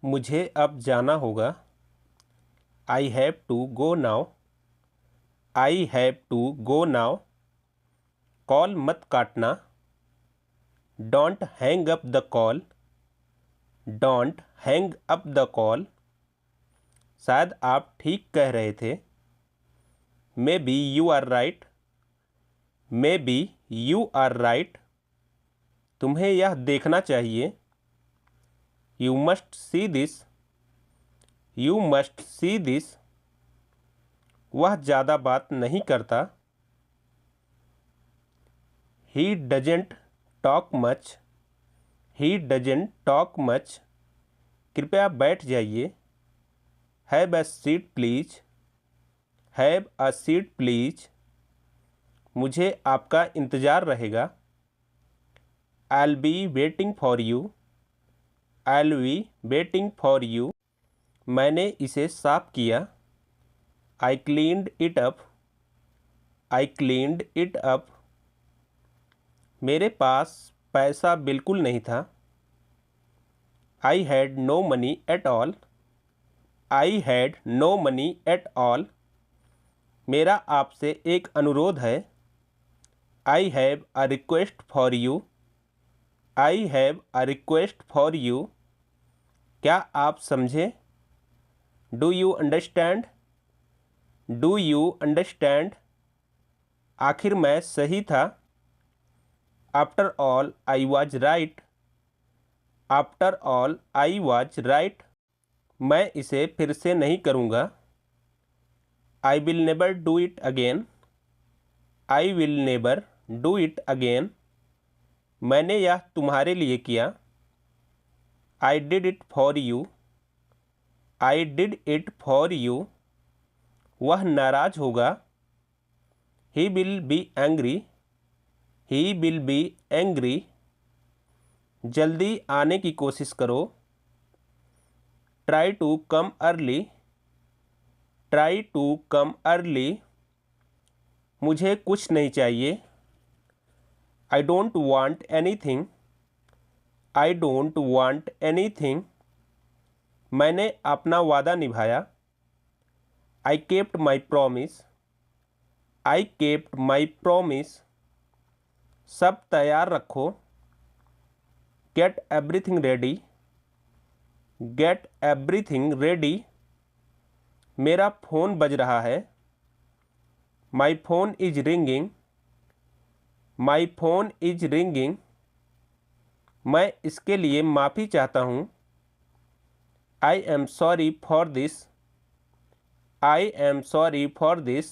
मुझे अब जाना होगा। I have to go now. I have to go now. Call मत काटना। Don't hang up the call. Don't hang up the call. शायद आप ठीक कह रहे थे। Maybe you are right. Maybe you are right. तुम्हें यह देखना चाहिए। You must see this. You must see this. वह ज़्यादा बात नहीं करता। He doesn't talk much. He doesn't talk much. कृपया बैठ जाइए। Have a seat please. Have a seat please. मुझे आपका इंतज़ार रहेगा। I'll be waiting for you. I'll be waiting for you. मैंने इसे साफ किया। I cleaned it up. I cleaned it up. मेरे पास पैसा बिल्कुल नहीं था। I had no money at all. I had no money at all. मेरा आपसे एक अनुरोध है। I have a request for you. I have a request for you. क्या आप समझे? Do you understand? Do you understand? आखिर मैं सही था। After all, I was right. After all, I was right. मैं इसे फिर से नहीं करूँगा। I will never do it again. I will never do it again. मैंने यह तुम्हारे लिए किया। I did it for you. I did it for you. वह नाराज होगा। He will be angry. He will be angry. जल्दी आने की कोशिश करो। Try to come early. Try to come early. मुझे कुछ नहीं चाहिए। I don't want anything. I don't want anything. मैंने अपना वादा निभाया। I kept my promise. I kept my promise. सब तैयार रखो। Get everything ready. Get everything ready. मेरा फ़ोन बज रहा है। My phone is ringing. My phone is ringing. मैं इसके लिए माफ़ी चाहता हूँ। I am sorry for this. I am sorry for this.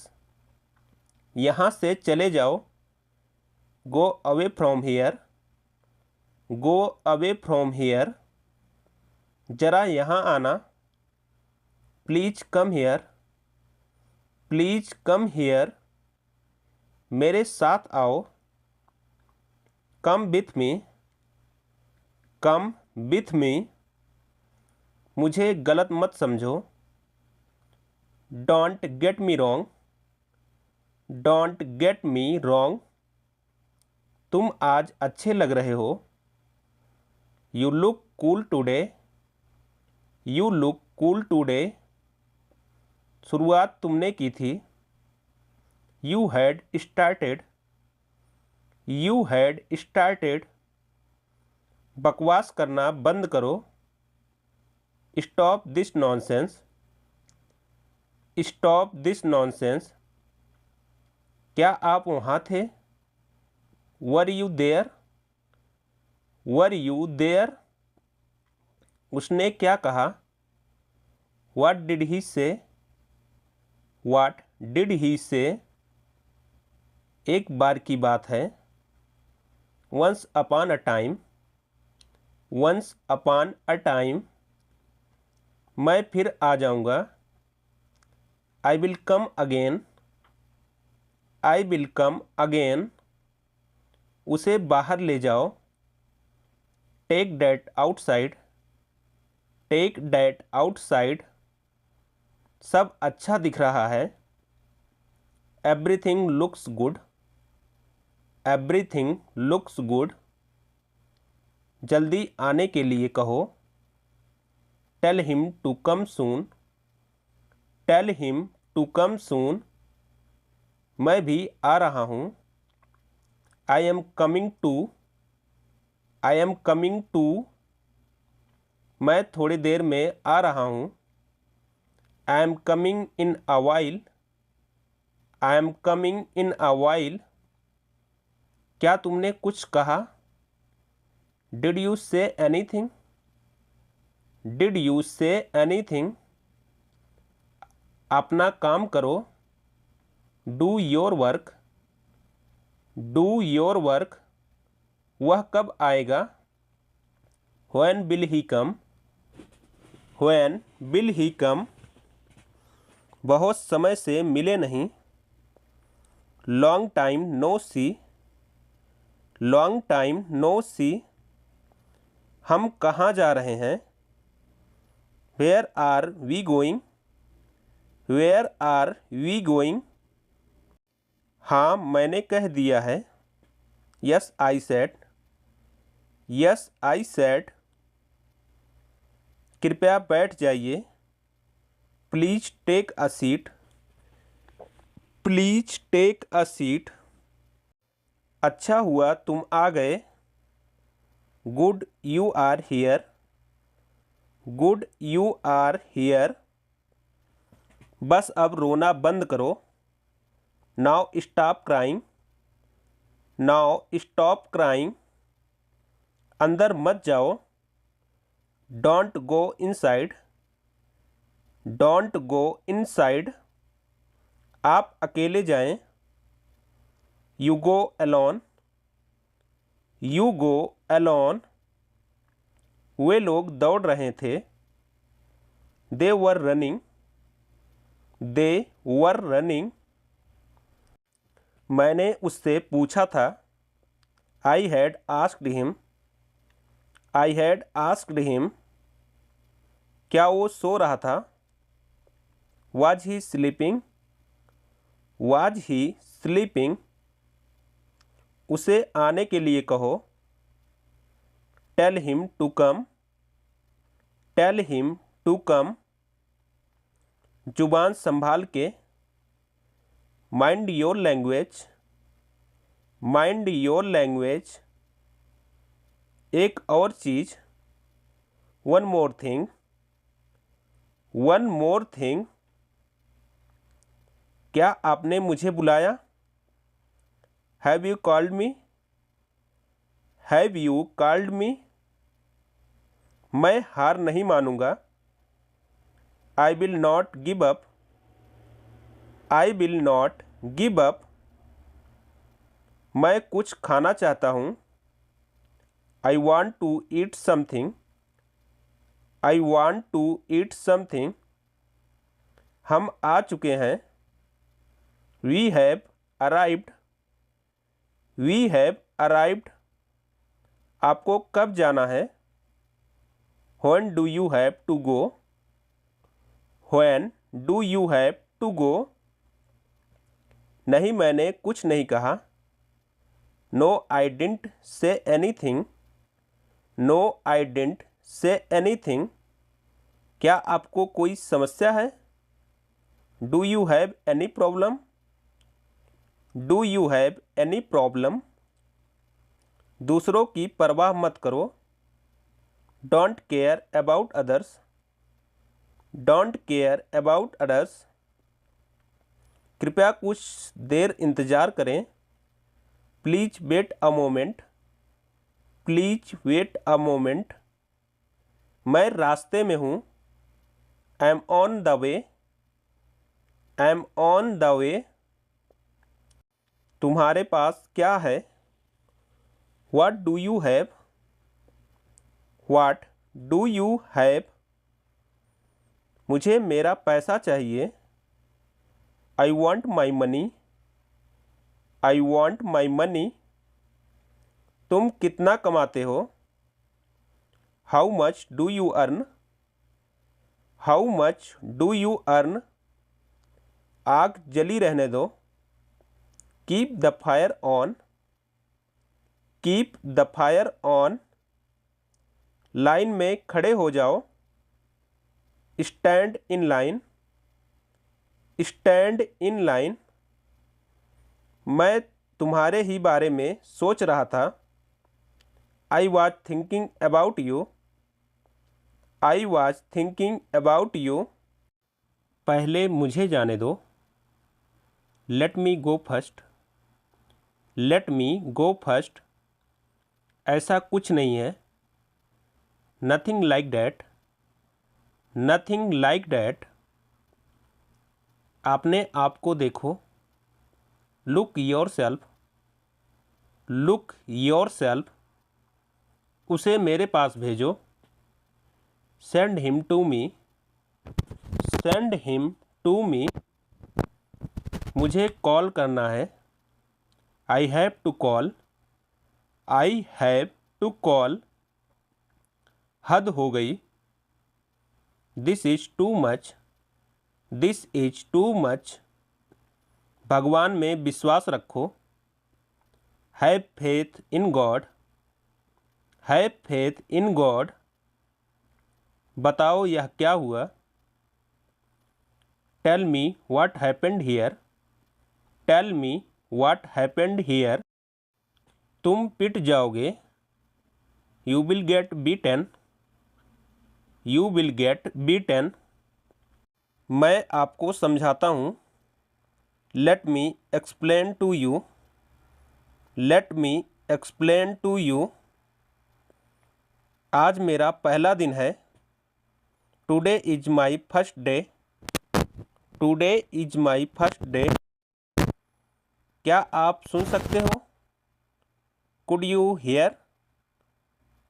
यहाँ से चले जाओ। Go away from here. Go away from here. ज़रा यहाँ आना। Please come here. Please come here. मेरे साथ आओ। Come with me. Come with me. मुझे गलत मत समझो। Don't get me wrong. Don't get me wrong. तुम आज अच्छे लग रहे हो। You look cool today. You look cool today. शुरुआत तुमने की थी। You had started. You had started. बकवास करना बंद करो। Stop this nonsense. Stop this nonsense. क्या आप वहाँ थे? Were you there? Were you there? उसने क्या कहा? What did he say? What did he say? एक बार की बात है। Once upon a time. Once upon a time. मैं फिर आ जाऊँगा। I will come again. I will come again. उसे बाहर ले जाओ। Take that outside. Take that outside. सब अच्छा दिख रहा है। Everything looks good. Everything looks good. जल्दी आने के लिए कहो। Tell him to come soon, tell him to come soon. मैं भी आ रहा हूँ। I am coming too, I am coming too. मैं थोड़ी देर में आ रहा हूँ। I am coming in a while, I am coming in a while. क्या तुमने कुछ कहा? Did you say anything, did you say anything. अपना काम करो, do your work, do your work. वह कब आएगा? When will he come, when will he come. बहुत समय से मिले नहीं, long time no see, long time no see. हम कहाँ जा रहे हैं? Where are we going, where are we going. हाँ मैंने कह दिया है, yes I said, yes I said. कृपया बैठ जाइए, please take a seat, please take a seat. अच्छा हुआ तुम आ गए, good you are here, good you are here. बस अब रोना बंद करो, now stop crying, now stop crying. अंदर मत जाओ, don't go inside, don't go inside. आप अकेले जाएं, you go alone, you go alone. वे लोग दौड़ रहे थे, दे were running, they were running. मैंने उससे पूछा था, I had asked him, I had asked him. क्या वो सो रहा था? Was he sleeping, was he sleeping. उसे आने के लिए कहो, tell him to come, tell him to come. जुबान संभाल के, mind your language, mind your language. एक और चीज़, one more thing, one more thing. क्या आपने मुझे बुलाया? Have you called me, have you called me. मैं हार नहीं मानूंगा, आई will not give up, I will not give up. मैं कुछ खाना चाहता हूँ, I want to eat something, I want to eat something. हम आ चुके हैं, we have arrived, we have arrived. आपको कब जाना है? When do you have to go, when do you have to go. नहीं मैंने कुछ नहीं कहा, no I didn't say anything, no I didn't say anything. क्या आपको कोई समस्या है? Do you have any problem, do you have any problem. दूसरों की परवाह मत करो, don't care about others, don't care about others. कृपया कुछ देर इंतज़ार करें, please wait a moment, please wait a moment. मैं रास्ते में हूँ, I am on the way, I am on the way. तुम्हारे पास क्या है? What do you have, what do you have. मुझे मेरा पैसा चाहिए, I want my money, I want my money. तुम कितना कमाते हो? How much do you earn, how much do you earn. आग जली रहने दो, keep the fire on, keep the fire on. Line में खड़े हो जाओ, stand in line, stand in line. मैं तुम्हारे ही बारे में सोच रहा था। I was thinking about you, I was thinking about you. पहले मुझे जाने दो, लेट मी गो फर्स्ट, लेट मी गो फर्स्ट। ऐसा कुछ नहीं है, nothing like that, nothing like that. आपने आप को देखो, look yourself, look yourself. उसे मेरे पास भेजो, send him to me, send him to me. मुझे कॉल करना है, I have to call, I have to call. हद हो गई, this is too much, this is too much. भगवान में विश्वास रखो, have faith in God, have faith in God. बताओ यह क्या हुआ, tell me what happened here, tell me what happened here. तुम पिट जाओगे, you will get beaten, you will get beaten. मैं आपको समझाता हूँ, let me explain to you, let me explain to you. आज मेरा पहला दिन है, today is my first day, today is my first day. क्या आप सुन सकते हो, could you hear,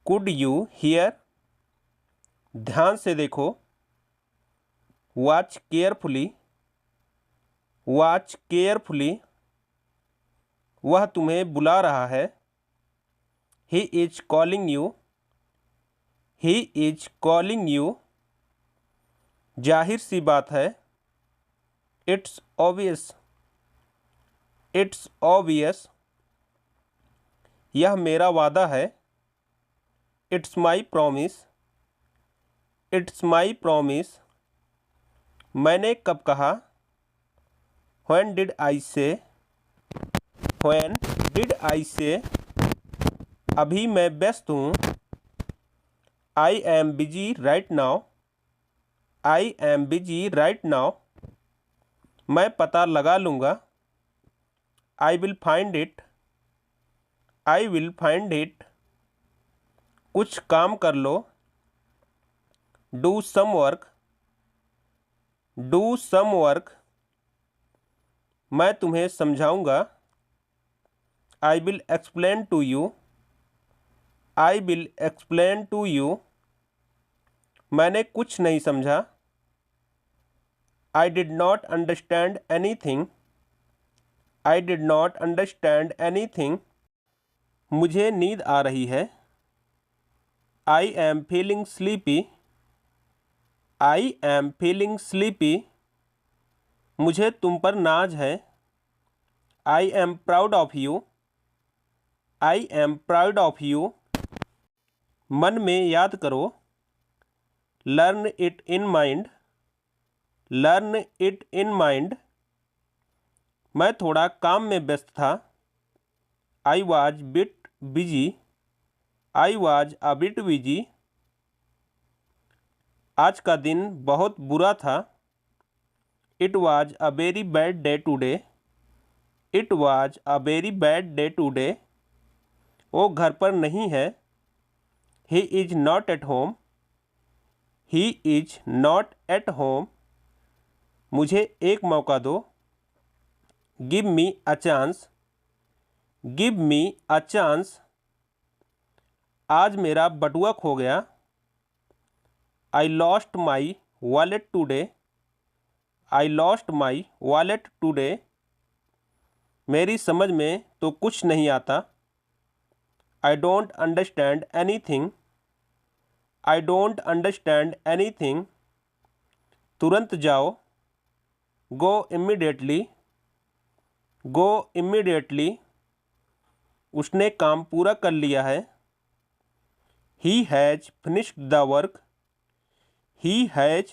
could you hear. ध्यान से देखो, वॉच केयरफुली, वॉच केयरफुली। वह तुम्हें बुला रहा है, he is calling you, he is calling you. जाहिर सी बात है, इट्स ऑब्वियस, इट्स ऑब्वियस। यह मेरा वादा है, it's my promise, it's my promise. मैंने कब कहा, व्हेन डिड आई से, व्हेन डिड आई से। अभी मैं व्यस्त हूँ, I am busy right now, I am busy right now. मैं पता लगा लूँगा, I will find it, I will find it. कुछ काम कर लो, do some work, do some work. मैं तुम्हें समझाऊंगा, I will explain to you, I will explain to you. मैंने कुछ नहीं समझा, I did not understand anything, I did not understand anything. मुझे नींद आ रही है, I am feeling sleepy, I am feeling sleepy. मुझे तुम पर नाज है, I am proud of you, I am proud of you. मन में याद करो, learn it in mind, learn it in mind. मैं थोड़ा काम में व्यस्त था, I was bit busy, I was a bit busy. आज का दिन बहुत बुरा था, it was a very bad day today, it was a very bad day today. वो घर पर नहीं है, he is not at home, he is not at home. मुझे एक मौका दो, give me a chance, give me a chance. आज मेरा बटुआ खो गया, I lost my wallet today, I lost my wallet today. मेरी समझ में तो कुछ नहीं आता, I don't understand anything, I don't understand anything. तुरंत जाओ, गो इमीडिएटली, गो इमीडिएटली। उसने काम पूरा कर लिया है, he has finished the work, he has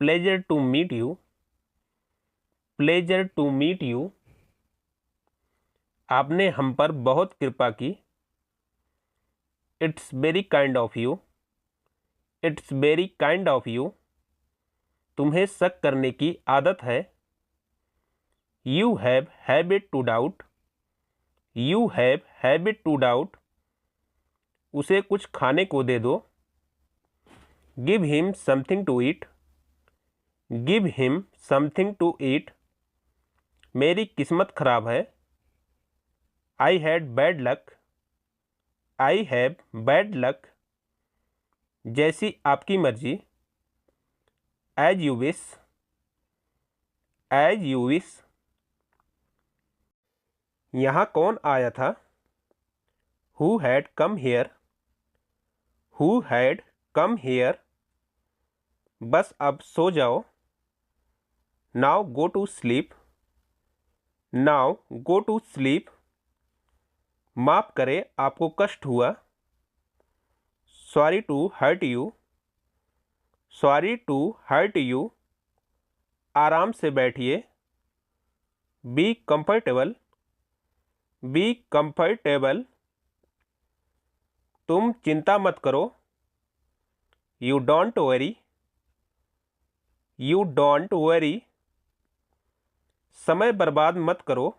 pleasure to meet you, pleasure to meet you. आपने हम पर बहुत कृपा की। It's very kind of you, it's very kind of you. तुम्हें शक करने की आदत है। You have habit to doubt, you have habit to doubt. उसे कुछ खाने को दे दो। Give him something to eat, give him something to eat. मेरी किस्मत खराब है। I had bad luck, I have bad luck. जैसी आपकी मर्जी। As you wish, as you wish. यहाँ कौन आया था? Who had come here, who had come here. बस अब सो जाओ। Now go to sleep, now go to sleep. माफ़ करें आपको कष्ट हुआ। Sorry to hurt you, sorry to hurt you. आराम से बैठिए। Be comfortable, be comfortable. तुम चिंता मत करो। You don't worry, you don't worry. समय बर्बाद मत करो।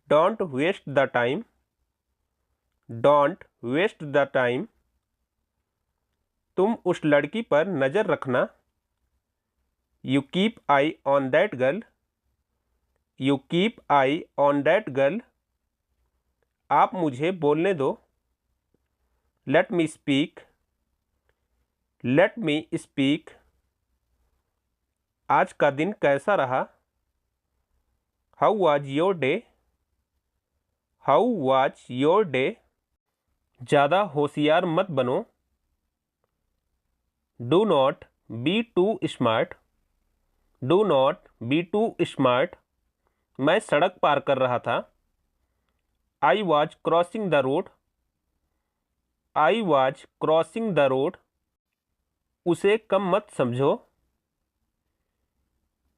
Don't waste the time, don't waste the time. तुम उस लड़की पर नज़र रखना। You keep eye on that girl, you keep eye on that girl. आप मुझे बोलने दो। Let me speak, let me speak. आज का दिन कैसा रहा? How was your day, how was your day. ज़्यादा होशियार मत बनो। Do not be too smart, do not be too smart. मैं सड़क पार कर रहा था। I was crossing the road, I was crossing the road. उसे कम मत समझो।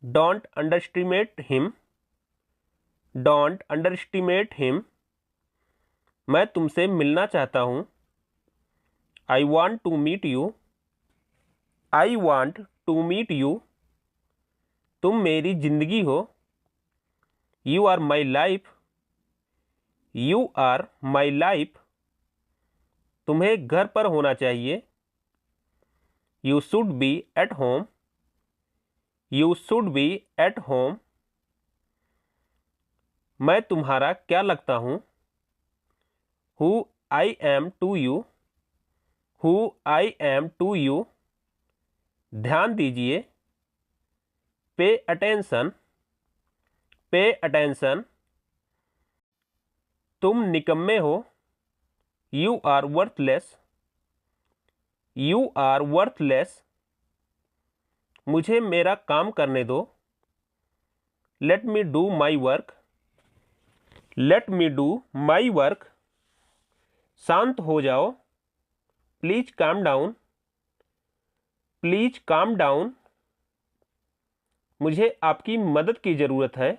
Don't underestimate him, don't underestimate him. मैं तुमसे मिलना चाहता हूँ। I want to meet you, I want to meet you. तुम मेरी जिंदगी हो। You are my life, you are my life. तुम्हें घर पर होना चाहिए। You should be at home, you should be at home. मैं तुम्हारा क्या लगता हूँ? Who I am to you, who I am to you. ध्यान दीजिए। Pay attention, pay attention. तुम निकम्मे हो। You are worthless, you are worthless. मुझे मेरा काम करने दो। Let me do my work, let me do my work. शांत हो जाओ। Please calm down, please calm down. मुझे आपकी मदद की ज़रूरत है।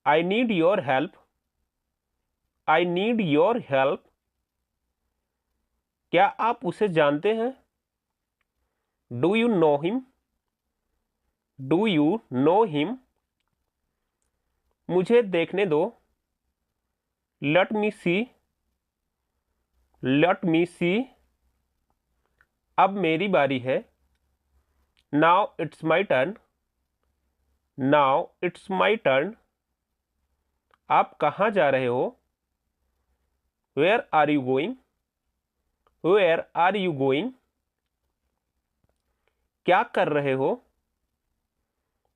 I need your help, I need your help. क्या आप उसे जानते हैं? Do you know him, do you know him. मुझे देखने दो। Let me see, let me see. अब मेरी बारी है। Now it's my turn, now it's my turn. आप कहाँ जा रहे हो? Where are you going, where are you going. क्या कर रहे हो?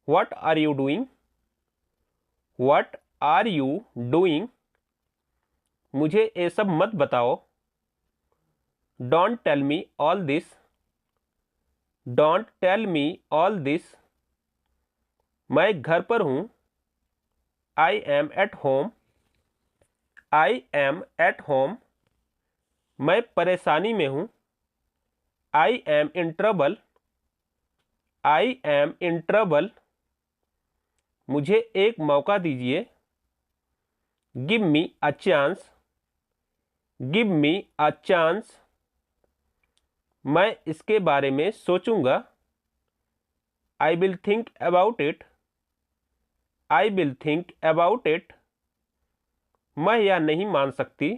What are you doing, what are you doing. मुझे ये सब मत बताओ। Don't tell me all this, don't tell me all this. मैं घर पर हूँ। I am at home, I am at home. मैं परेशानी में हूँ। I am in trouble, I am in trouble. मुझे एक मौका दीजिए, give me a chance, give me a chance. मैं इसके बारे में सोचूंगा, I will think about it, I will think about it. मैं यह नहीं मान सकती,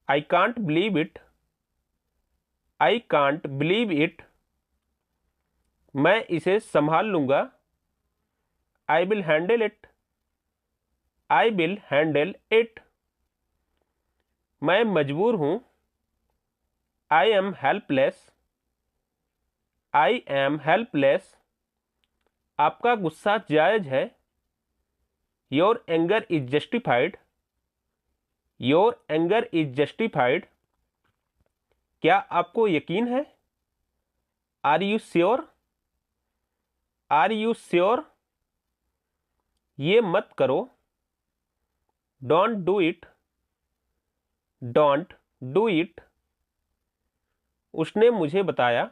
I can't believe it, I can't believe it. मैं इसे संभाल लूंगा, I will handle it, I will handle it. मैं मजबूर हूं, I am helpless, I am helpless. आपका गुस्सा जायज है, your anger is justified, your anger is justified. क्या आपको यकीन है, are you sure, are you sure. ये मत करो, don't do it, don't do it. उसने मुझे बताया,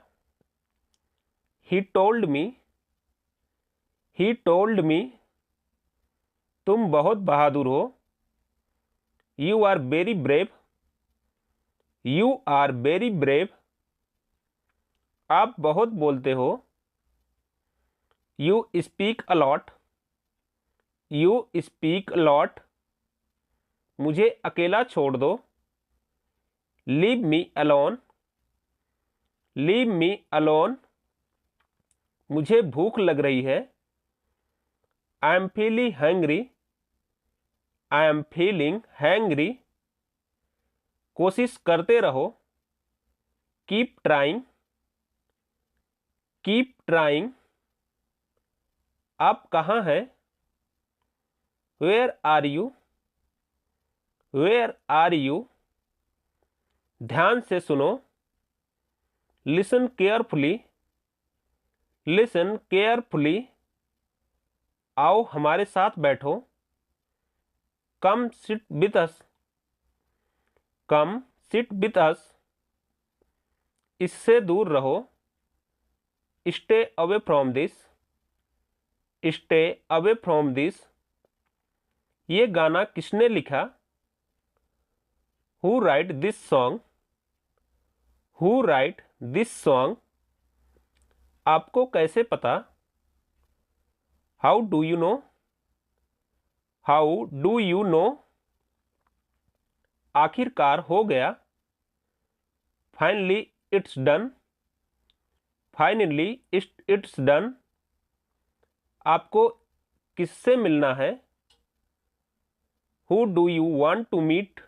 he told me, he told me. तुम बहुत बहादुर हो, you are very brave, you are very brave. आप बहुत बोलते हो, you speak a lot, you speak a lot. मुझे अकेला छोड़ दो, leave me alone, leave me alone. मुझे भूख लग रही है, I am feeling hungry, I am feeling hungry. कोशिश करते रहो, कीप ट्राइंग, कीप ट्राइंग। आप कहाँ हैं, where are you, where are you. ध्यान से सुनो, लिसन केयरफुली, लिसन केयरफुली। आओ हमारे साथ बैठो, come sit with us, come sit with us. इससे दूर रहो, stay away from this, stay away from this. ये गाना किसने लिखा, who write this song, who write this song. आपको कैसे पता, how do you know, how do you know. आखिरकार हो गया, finally it's done, finally it's done. आपको किससे मिलना है, who do you want to meet,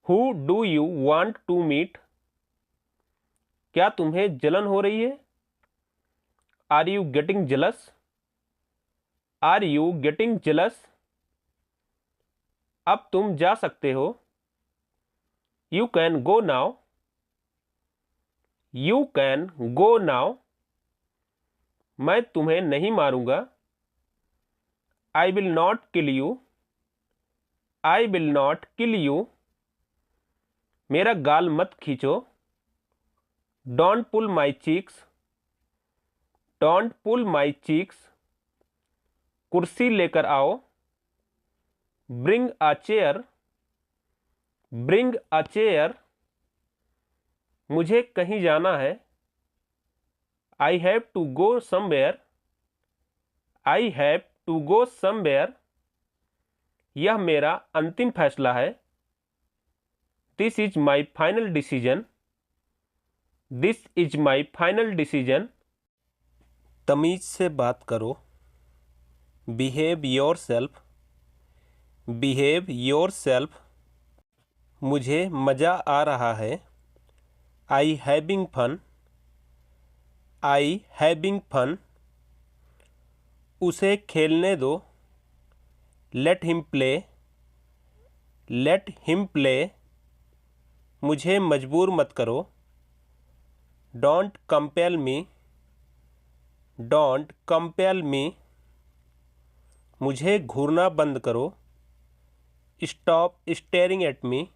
who do you want to meet. क्या तुम्हें जलन हो रही है, are you getting jealous, are you getting jealous. अब तुम जा सकते हो, you can go now, you can go now. मैं तुम्हें नहीं मारूंगा, I will not kill you, I will not kill you. मेरा गाल मत खींचो, don't pull my cheeks, don't pull my cheeks. कुर्सी लेकर आओ, bring a chair, bring a chair. मुझे कहीं जाना है, I have to go somewhere, I have to go somewhere. यह मेरा अंतिम फैसला है, this is my final decision, this is my final decision. तमीज से बात करो, behave yourself, behave yourself. मुझे मज़ा आ रहा है, I having fun, I having fun. उसे खेलने दो, let him play, let him play. मुझे मजबूर मत करो, don't compel me, don't compel me. मुझे घूरना बंद करो, stop staring at me,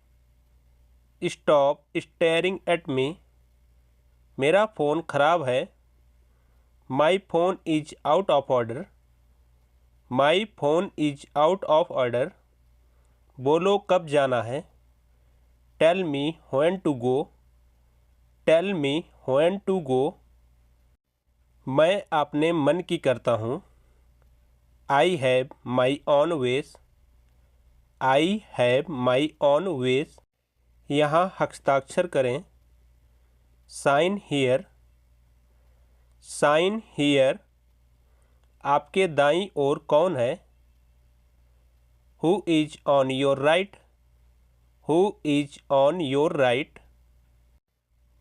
stop staring at me. मेरा फ़ोन ख़राब है। My phone is out of order. My phone is out of order. बोलो कब जाना है। Tell me when to go. Tell me when to go. मैं अपने मन की करता हूँ। I have my own ways. I have my own ways. यहाँ हस्ताक्षर करें। Sign here. Sign here. आपके दाईं ओर कौन है। Who is on your right. Who is on your right.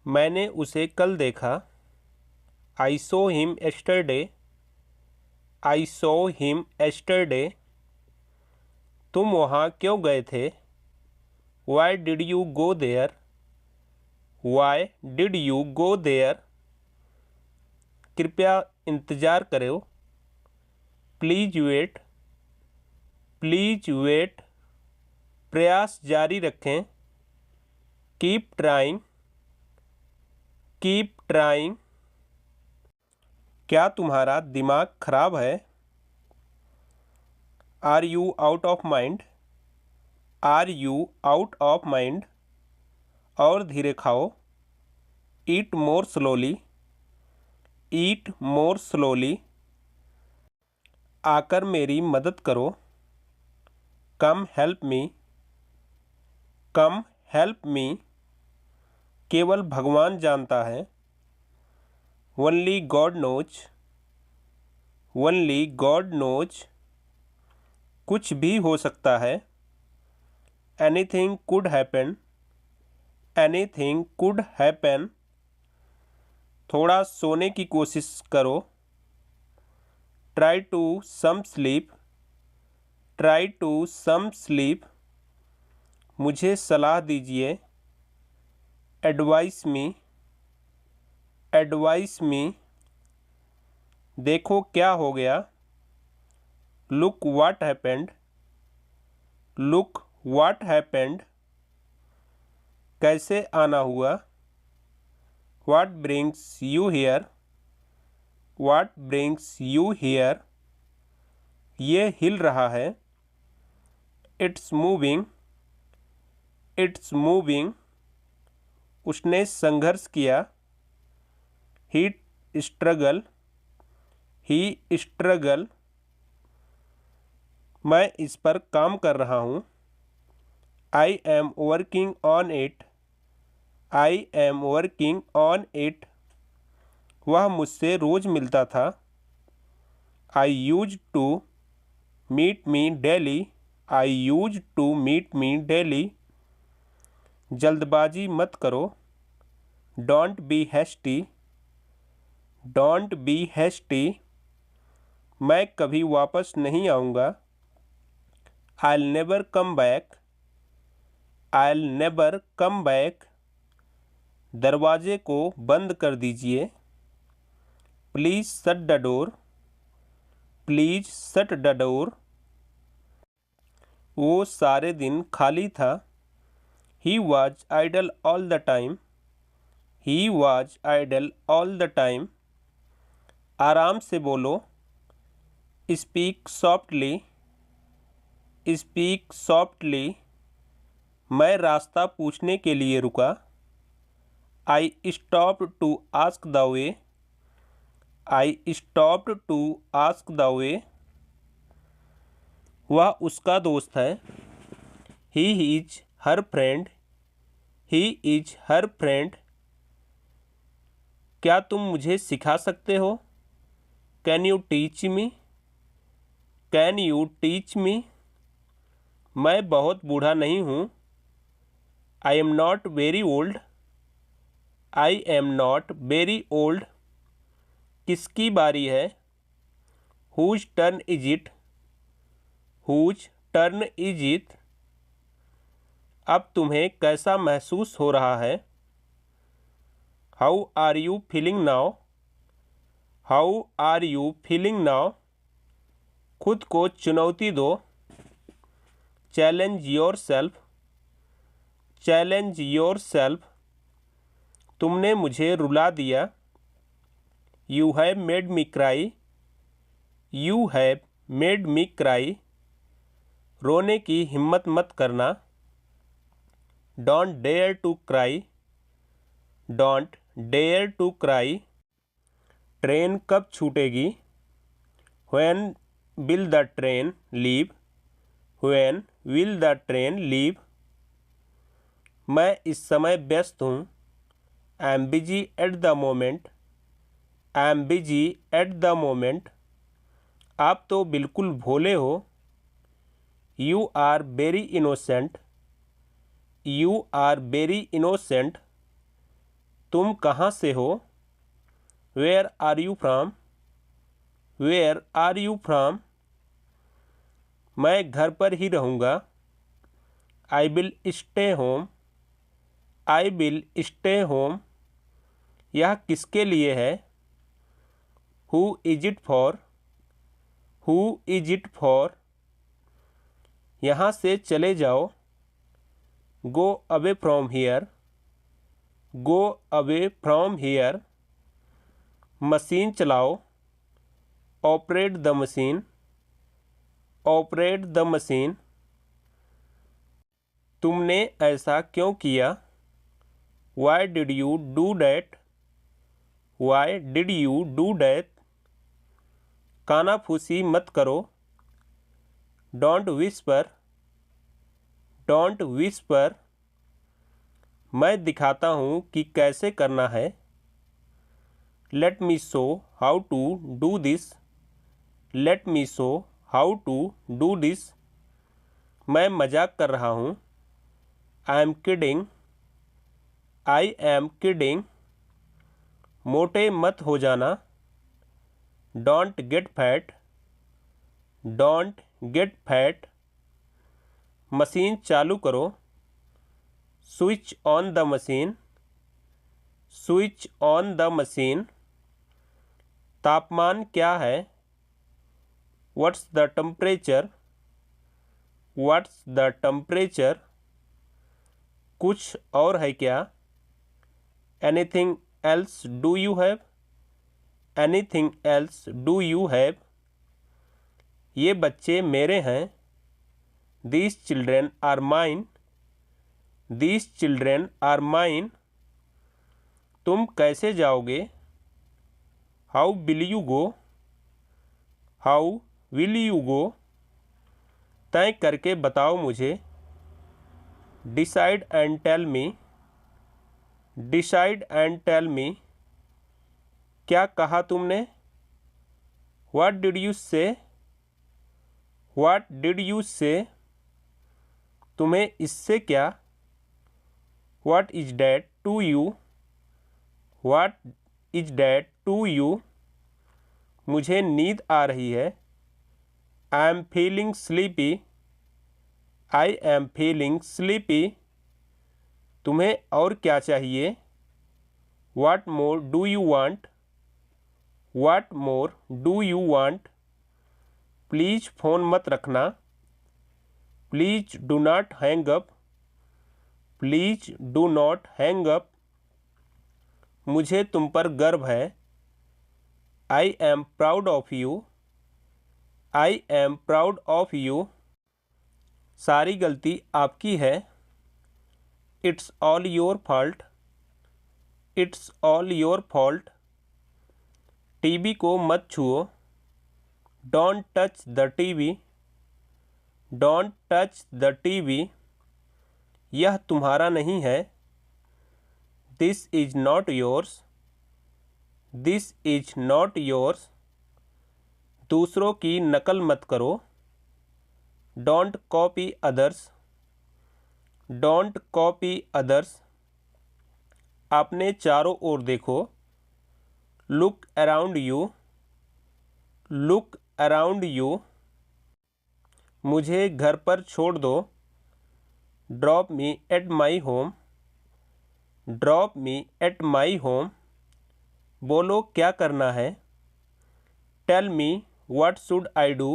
मैंने उसे कल देखा। I saw him yesterday. I saw him yesterday. तुम वहाँ क्यों गए थे। Why did you go there. Why did you go there. कृपया इंतज़ार करो। Please wait. Please wait. प्रयास जारी रखें। Keep trying. Keep trying. क्या तुम्हारा दिमाग खराब है। Are you out of mind. Are you out of mind. और धीरे खाओ। Eat more slowly. Eat more slowly. आकर मेरी मदद करो। Come help me. Come help me. केवल भगवान जानता है। Only God knows. Only God knows. कुछ भी हो सकता है। Anything could happen. Anything could happen. थोड़ा सोने की कोशिश करो। Try to some sleep. Try to some sleep. मुझे सलाह दीजिए। Advice me. Advice me. देखो क्या हो गया। Look what happened. Look what happened. कैसे आना हुआ। What brings you here. What brings you here. ये हिल रहा है। It's moving. It's moving. उसने संघर्ष किया। He struggle. He struggle. मैं इस पर काम कर रहा हूँ। I am working on it. I am working on it. वह मुझसे रोज़ मिलता था। I use to meet me daily. I use to meet me daily. जल्दबाजी मत करो। Don't be hasty. Don't be hasty. मैं कभी वापस नहीं आऊँगा। I'll never come back. I'll never come back. दरवाजे को बंद कर दीजिए। Please shut the door. Please shut the door. वो सारे दिन खाली था। He was idle all the time. He was idle all the time. आराम से बोलो। Speak softly. Speak softly. मैं रास्ता पूछने के लिए रुका। I stopped to ask the way. I stopped to ask the way. वह उसका दोस्त है। He is her friend. He is her friend. क्या तुम मुझे सिखा सकते हो। Can you teach me? Can you teach me? मैं बहुत बूढ़ा नहीं हूँ। I am not very old. I am not very old. किसकी बारी है। Whose turn is it? Whose turn is it? अब तुम्हें कैसा महसूस हो रहा है। How are you feeling now? How are you feeling now? खुद को चुनौती दो। Challenge yourself. Challenge yourself. तुमने मुझे रुला दिया। You have made me cry. You have made me cry. रोने की हिम्मत मत करना। Don't dare to cry. Don't dare to cry. Train कब छूटेगी? When will the train leave? When will the train leave? मैं इस समय व्यस्त हूँ। I am busy at the moment. I am busy at the moment. आप तो बिल्कुल भोले हो। You are very innocent. You are very innocent. तुम कहाँ से हो? Where are you from? Where are you from? मैं घर पर ही रहूँगा। I will stay home. I will stay home. यह किसके लिए है? Who is it for? Who is it for? यहाँ से चले जाओ। Go away from here. Go away from here. Machine चलाओ। Operate the machine. Operate the machine. तुमने ऐसा क्यों किया? Why did you do that? Why did you do that? कानाफूसी मत करो। Don't whisper. Don't whisper. मैं दिखाता हूँ कि कैसे करना है। Let me show how to do this. Let me show how to do this. मैं मजाक कर रहा हूँ। I am kidding. I am kidding. मोटे मत हो जाना। Don't get fat. Don't get fat. Machine चालू करो। Switch on the machine. Switch on the machine. तापमान क्या है? What's the temperature? What's the temperature? कुछ और है क्या? Anything else do you have? Anything else do you have? ये बच्चे मेरे हैं। These children are mine. These children are mine. तुम कैसे जाओगे? How will you go? How will you go? तय करके बताओ मुझे। Decide and tell me. Decide and tell me. क्या कहा तुमने? What did you say? What did you say? तुम्हें इससे क्या? What is that to you? What is that to you? मुझे नींद आ रही है। I am feeling sleepy. I am feeling sleepy. तुम्हें और क्या चाहिए? What more do you want? What more do you want? Please phone मत रखना। Please do not hang up. Please do not hang up. मुझे तुम पर गर्व है। I am proud of you. I am proud of you. सारी गलती आपकी है। It's all your fault. It's all your fault. TV को मत छुओ। Don't touch the TV. Don't touch the TV. यह तुम्हारा नहीं है। This is not yours. This is not yours. दूसरों की नकल मत करो। Don't copy others. Don't copy others. अपने चारों ओर देखो। Look around you. Look around you. मुझे घर पर छोड़ दो। Drop me at my home. Drop me at my home. बोलो क्या करना है। Tell me what should I do.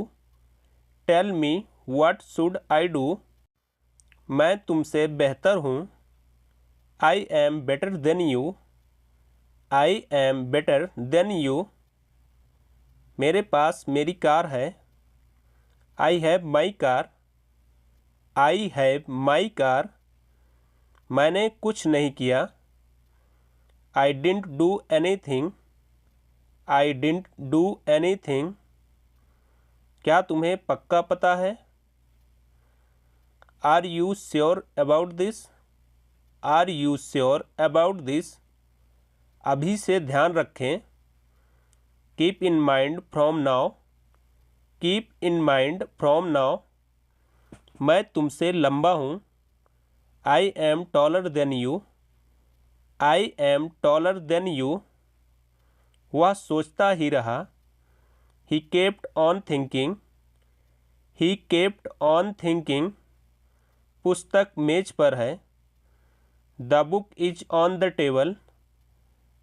Tell me what should I do. मैं तुमसे बेहतर हूँ। I am better than you. I am better than you. मेरे पास मेरी कार है। I have my car. I have my car. मैंने कुछ नहीं किया। I didn't do anything. I didn't do anything. क्या तुम्हें पक्का पता है? Are you sure about this? Are you sure about this? अभी से ध्यान रखें। Keep in mind from now. Keep in mind from now. मैं तुमसे लंबा हूँ। I am taller than you. I am taller than you. वह सोचता ही रहा। He kept on thinking. He kept on thinking. पुस्तक मेज पर है। The book is on the table.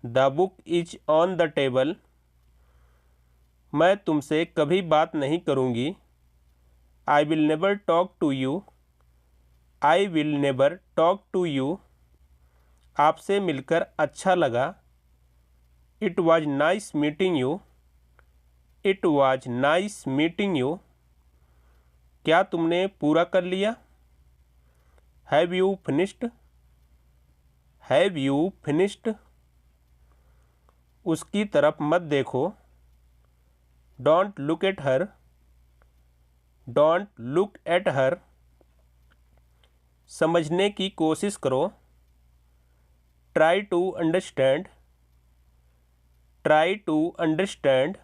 The book is on the table. मैं तुमसे कभी बात नहीं करूँगी। I will never talk to you. I will never talk to you. आपसे मिलकर अच्छा लगा। It was nice meeting you. It was nice meeting you. क्या तुमने पूरा कर लिया? Have you finished? Have you finished? उसकी तरफ मत देखो। Don't look at her. Don't look at her. समझने की कोशिश करो। Try to understand. Try to understand.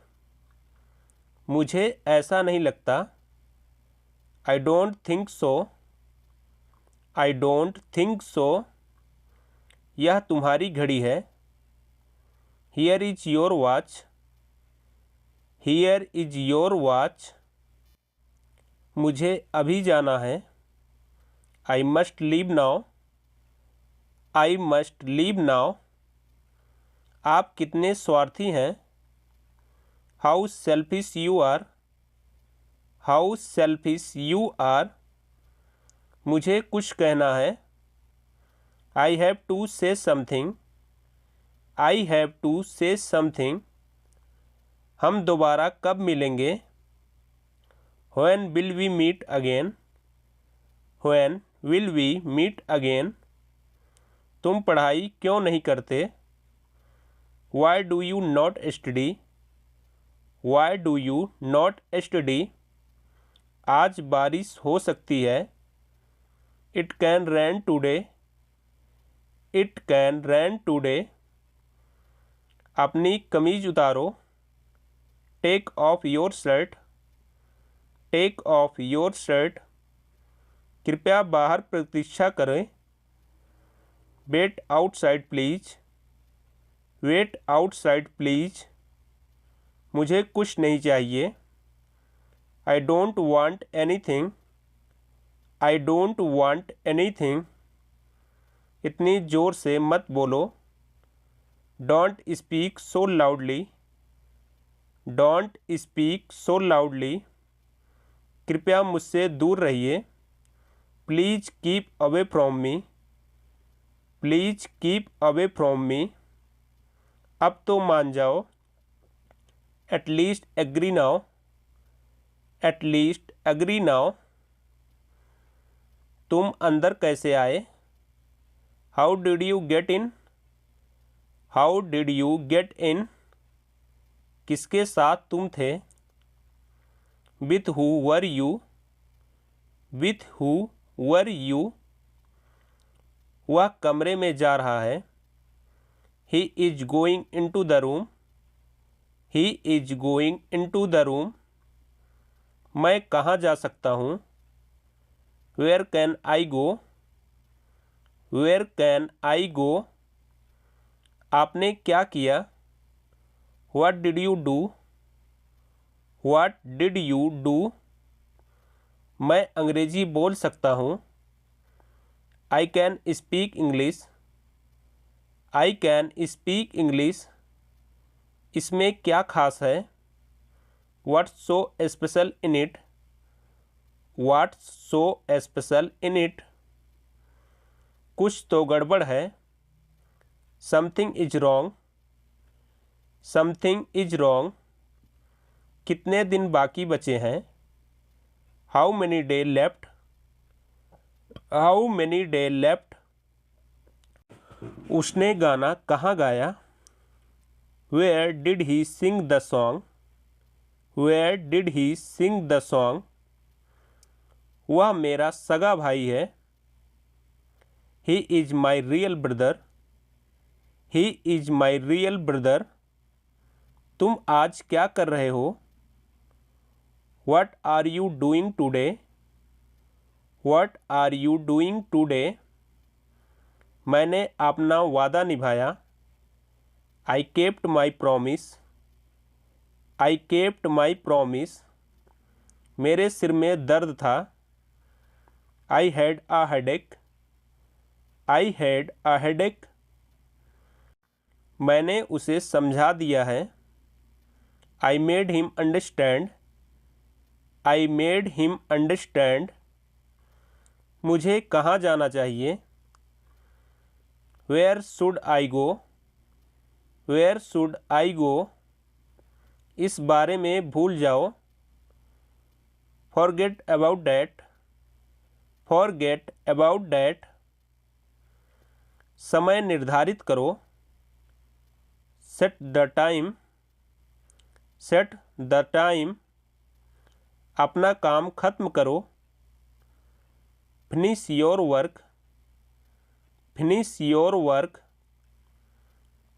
मुझे ऐसा नहीं लगता। I don't think so. I don't think so. यह तुम्हारी घड़ी है। Here is your watch. Here is your watch. मुझे अभी जाना है। I must leave now. I must leave now. आप कितने स्वार्थी हैं। How selfish you are. How selfish you are. मुझे कुछ कहना है। I have to say something. I have to say something. हम दोबारा कब मिलेंगे? When will we meet again? When will we meet again? तुम पढ़ाई क्यों नहीं करते? Why do you not study? Why do you not study? आज बारिश हो सकती है। It can rain today. It can rain today. अपनी कमीज उतारो। Take off your shirt. Take off your shirt. कृपया बाहर प्रतीक्षा करें। Wait outside please. Wait outside please. मुझे कुछ नहीं चाहिए। I don't want anything. I don't want anything. इतनी ज़ोर से मत बोलो। Don't speak so loudly. Don't speak so loudly. कृपया मुझसे दूर रहिए। Please keep away from me. Please keep away from me. अब तो मान जाओ। At least agree now. At least agree now. तुम अंदर कैसे आए? How did you get in? How did you get in? किसके साथ तुम थे? With who were you? With who were you? वह कमरे में जा रहा है। He is going into the room. He is going into the room. मैं कहाँ जा सकता हूँ? Where can I go? Where can I go? आपने क्या किया? What did you do? What did you do? मैं अंग्रेजी बोल सकता हूँ। I can speak English. I can speak English. इसमें क्या खास है? What's so special in it? What's so special in it? कुछ तो गड़बड़ है। Something is wrong. Something is wrong, कितने दिन बाकी बचे हैं। How many day left, how many day left. उसने गाना कहाँ गाया। Where did he sing the song, where did he sing the song. वह मेरा सगा भाई है। He is my real brother, he is my real brother. तुम आज क्या कर रहे हो। What are you doing today? What are you doing today? मैंने अपना वादा निभाया। I kept my promise. I kept my promise. मेरे सिर में दर्द था। I had a headache. I had a headache. मैंने उसे समझा दिया है। I made him understand. I made him understand. मुझे कहाँ जाना चाहिए। Where should I go? Where should I go? इस बारे में भूल जाओ। Forget about that. Forget about that. समय निर्धारित करो। Set the time. Set the time. अपना काम खत्म करो। Finish your work. Finish your work.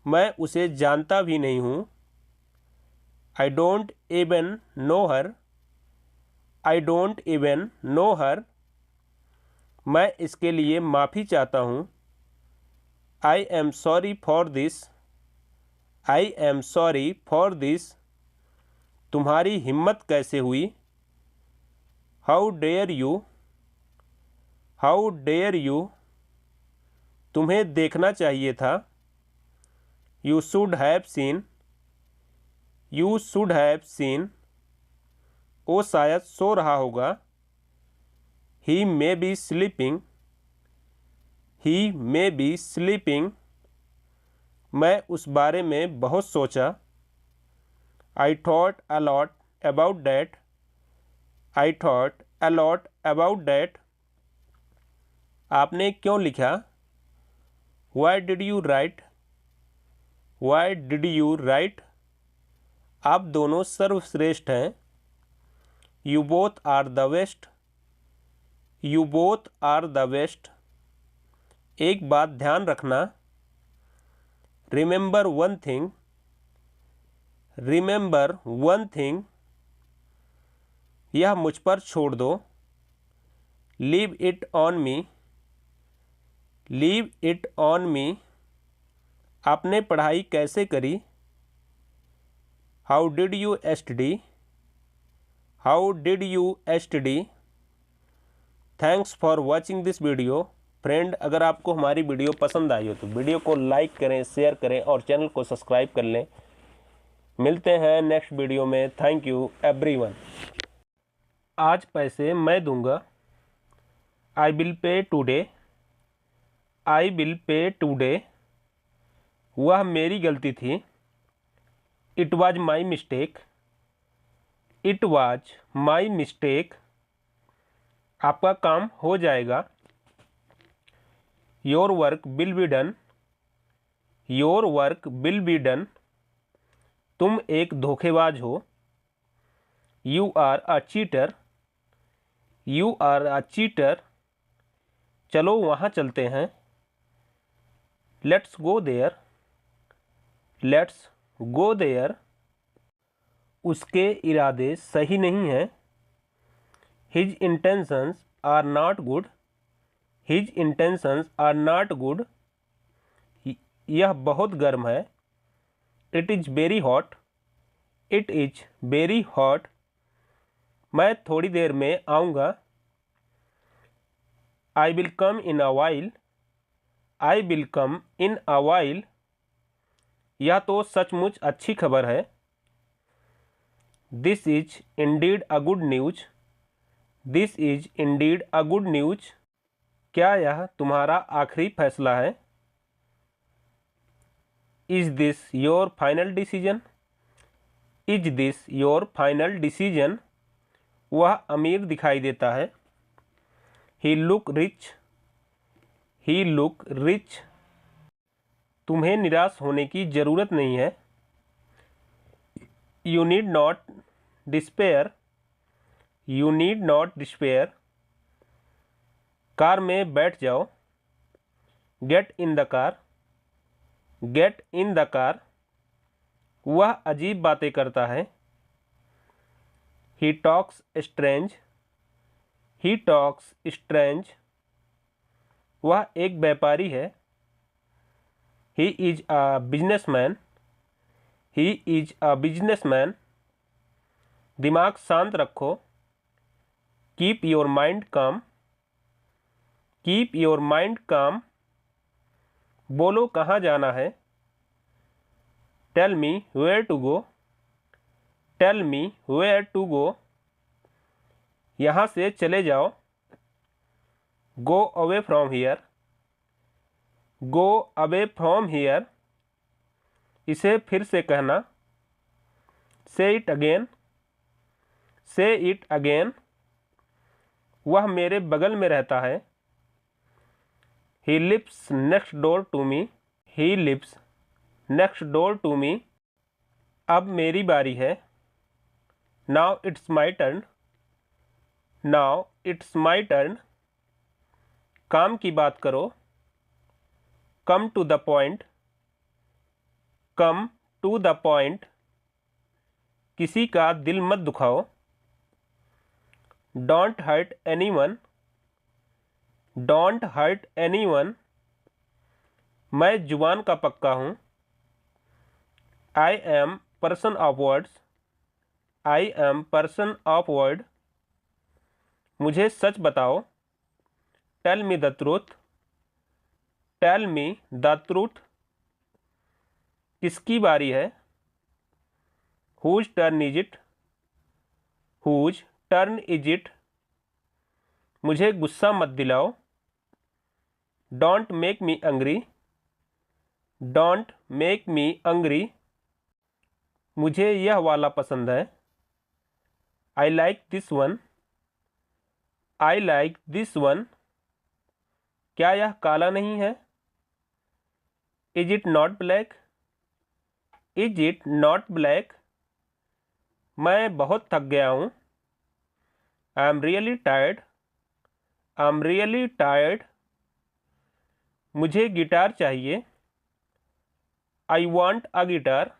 मैं उसे जानता भी नहीं हूँ। I don't even know her. I don't even know her. मैं इसके लिए माफ़ी चाहता हूँ। I am sorry for this. I am sorry for this. तुम्हारी हिम्मत कैसे हुई। How dare you? How dare you? तुम्हें देखना चाहिए था। You should have seen. You should have seen. वो शायद सो रहा होगा। He may be sleeping. He may be sleeping. मैं उस बारे में बहुत सोचा। I thought a lot about that. I thought a lot about that. आपने क्यों लिखा। Why did you write? Why did you write? आप दोनों सर्वश्रेष्ठ हैं। You both are the best. You both are the best. एक बात ध्यान रखना। Remember one thing. Remember one thing. यह मुझ पर छोड़ दो। Leave it on me. Leave it on me. आपने पढ़ाई कैसे करी। How did you study? How did you study? Thanks for watching this video. Friend, अगर आपको हमारी वीडियो पसंद आई हो तो वीडियो को लाइक करें, शेयर करें और चैनल को सब्सक्राइब कर लें। मिलते हैं नेक्स्ट वीडियो में। Thank you everyone. आज पैसे मैं दूंगा। I will pay today. I will pay today. वह मेरी गलती थी। It was my mistake. It was my mistake. आपका काम हो जाएगा। Your work will be done. Your work will be done. तुम एक धोखेबाज हो। You are a cheater. You are a cheater. चलो वहाँ चलते हैं। Let's go there. Let's go there. उसके इरादे सही नहीं हैं। His intentions are not good. His intentions are not good. यह बहुत गर्म है। It is very hot. It is very hot. मैं थोड़ी देर में आऊँगा। I will come in a while. I will come in a while. यह तो सचमुच अच्छी खबर है। This is indeed a good news. This is indeed a good news. क्या यह तुम्हारा आखिरी फैसला है। Is this your final decision? Is this your final decision? वह अमीर दिखाई देता है। ही लुक रिच। ही लुक रिच। तुम्हें निराश होने की ज़रूरत नहीं है। You need not despair. You need not despair. Car में बैठ जाओ। Get in the car. Get in the car. वह अजीब बातें करता है। He talks strange. He talks strange. वह एक व्यापारी है। He is a businessman. He is a businessman. दिमाग शांत रखो। Keep your mind calm. Keep your mind calm. बोलो कहाँ जाना है। Tell me where to go. Tell me where to go. यहाँ से चले जाओ। Go away from here. Go away from here. इसे फिर से कहना। Say it again. Say it again. वह मेरे बगल में रहता है। He lives next door to me. He lives next door to me. अब मेरी बारी है। Now it's my turn. Now it's my turn. काम की बात करो। Come to the point. Come to the point. किसी का दिल मत दुखाओ। Don't hurt anyone. Don't hurt anyone. मैं जुबान का पक्का हूँ। I am person of words. I am person of word. मुझे सच बताओ। Tell me the truth. Tell me the truth. किसकी बारी है। Whose turn is it. Whose turn is it. मुझे गुस्सा मत दिलाओ। Don't make me angry. Don't make me angry. मुझे यह वाला पसंद है। I like this one. I like this one. क्या यह काला नहीं है। Is it not black. Is it not black. मैं बहुत थक गया हूँ। I am really tired. I am really tired. मुझे गिटार चाहिए। I want a guitar.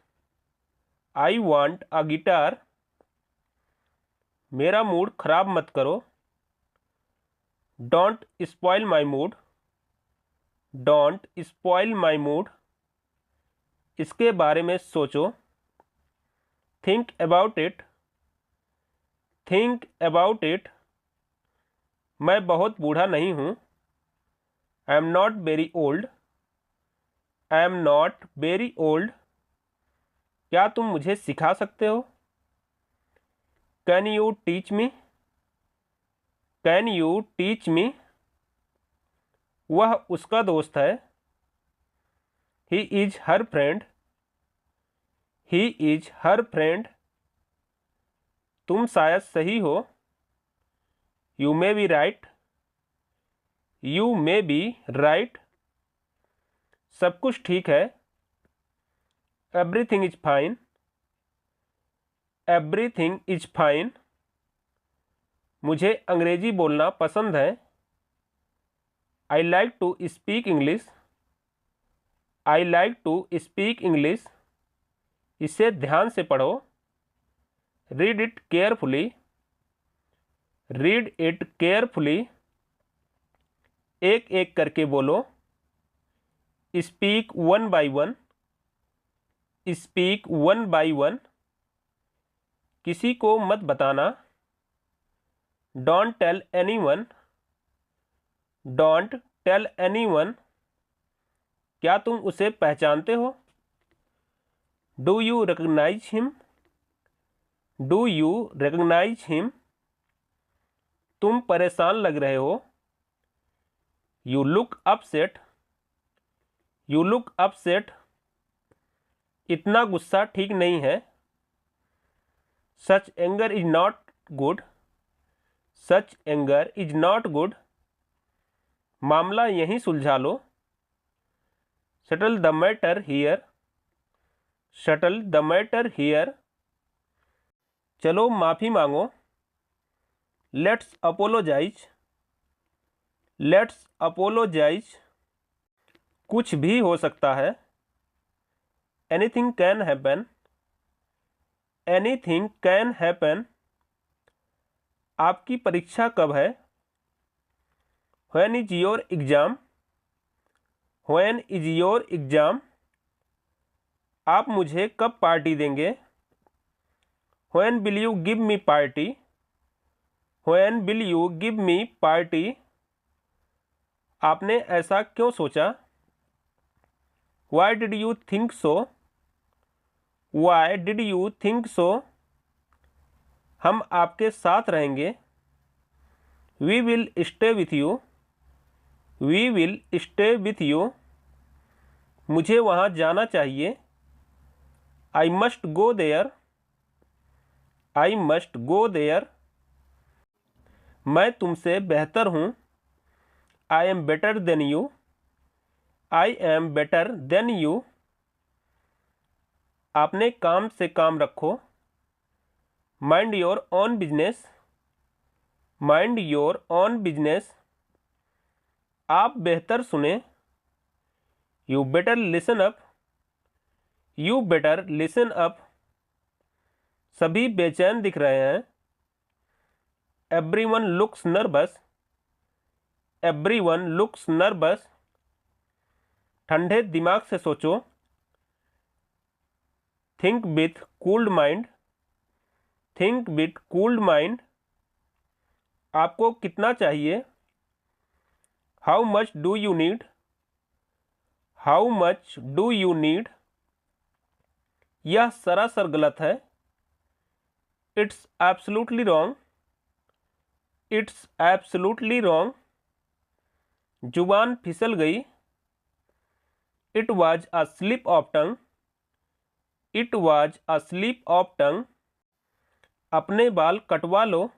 I want a guitar. मेरा मूड खराब मत करो। Don't spoil my mood. Don't spoil my mood. इसके बारे में सोचो। Think about it. Think about it. मैं बहुत बूढ़ा नहीं हूँ। I am not very old. I am not very old. क्या तुम मुझे सिखा सकते हो। Can you teach me. Can you teach me. वह उसका दोस्त है। He is her friend. He is her friend. तुम शायद सही हो। You may be right. You may be right. सब कुछ ठीक है। Everything is fine. Everything is fine. मुझे अंग्रेजी बोलना पसंद है। I like to speak English. I like to speak English. इसे ध्यान से पढ़ो। Read it carefully. Read it carefully. एक एक करके बोलो। Speak one by one. Speak one by one. किसी को मत बताना। Don't tell anyone. Don't tell anyone. क्या तुम उसे पहचानते हो। Do you recognise him. Do you recognise him. तुम परेशान लग रहे हो। You look upset. You look upset. इतना गुस्सा ठीक नहीं है। Such anger is not good. Such anger is not good. मामला यहीं सुलझा लो। Settle the matter here. Settle the matter here. चलो माफ़ी मांगो। Let's apologise. Let's apologise. कुछ भी हो सकता है। Anything can happen. Anything can happen. आपकी परीक्षा कब है? When is your exam? When is your exam? आप मुझे कब पार्टी देंगे? When will you give me party? When will you give me party? आपने ऐसा क्यों सोचा? Why did you think so? Why did you think so? हम आपके साथ रहेंगे। We will stay with you. We will stay with you. मुझे वहाँ जाना चाहिए। I must go there. I must go there. मैं तुमसे बेहतर हूँ। I am better than you. I am better than you. आपने काम से काम रखो। Mind your own business. Mind your own business. आप बेहतर सुने। You better listen up. You better listen up. सभी बेचैन दिख रहे हैं। Everyone looks nervous. Everyone looks nervous. ठंडे दिमाग से सोचो। Think with cooled mind. Think with cooled mind. आपको कितना चाहिए? How much do you need? How much do you need? यह सरासर गलत है। It's absolutely wrong. It's absolutely wrong. जुबान फिसल गई। It was a slip of tongue. It was a slip of tongue. अपने बाल कटवा लो।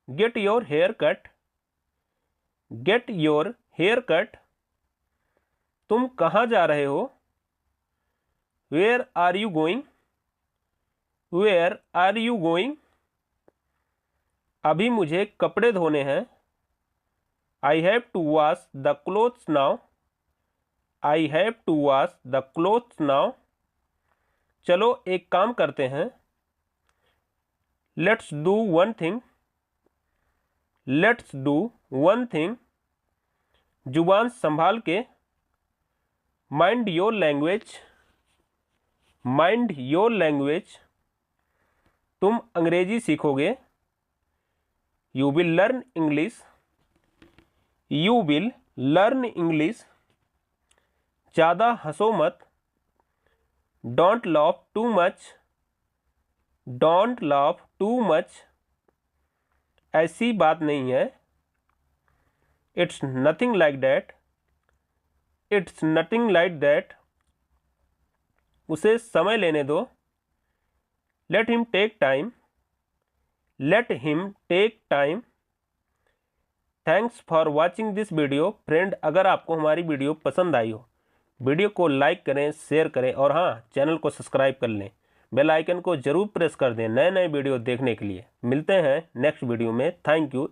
Get your hair cut. Get your hair cut. तुम कहाँ जा रहे हो? Where are you going? Where are you going? अभी मुझे कपड़े धोने हैं। I have to wash the clothes now. I have to wash the clothes now. चलो एक काम करते हैं। Let's do one thing. Let's do one thing. जुबान संभाल के। Mind your language. Mind your language. तुम अंग्रेजी सीखोगे। You will learn English. You will learn English. ज़्यादा हंसो मत। Don't laugh too much. Don't laugh too much. ऐसी बात नहीं है। It's nothing like that. It's nothing like that. उसे समय लेने दो। Let him take time. Let him take time. Thanks for watching this video. Friend, अगर आपको हमारी वीडियो पसंद आई हो, वीडियो को लाइक करें, शेयर करें और हाँ, चैनल को सब्सक्राइब कर लें। बेल आइकन को जरूर प्रेस कर दें नए नए वीडियो देखने के लिए। मिलते हैं नेक्स्ट वीडियो में। Thank you.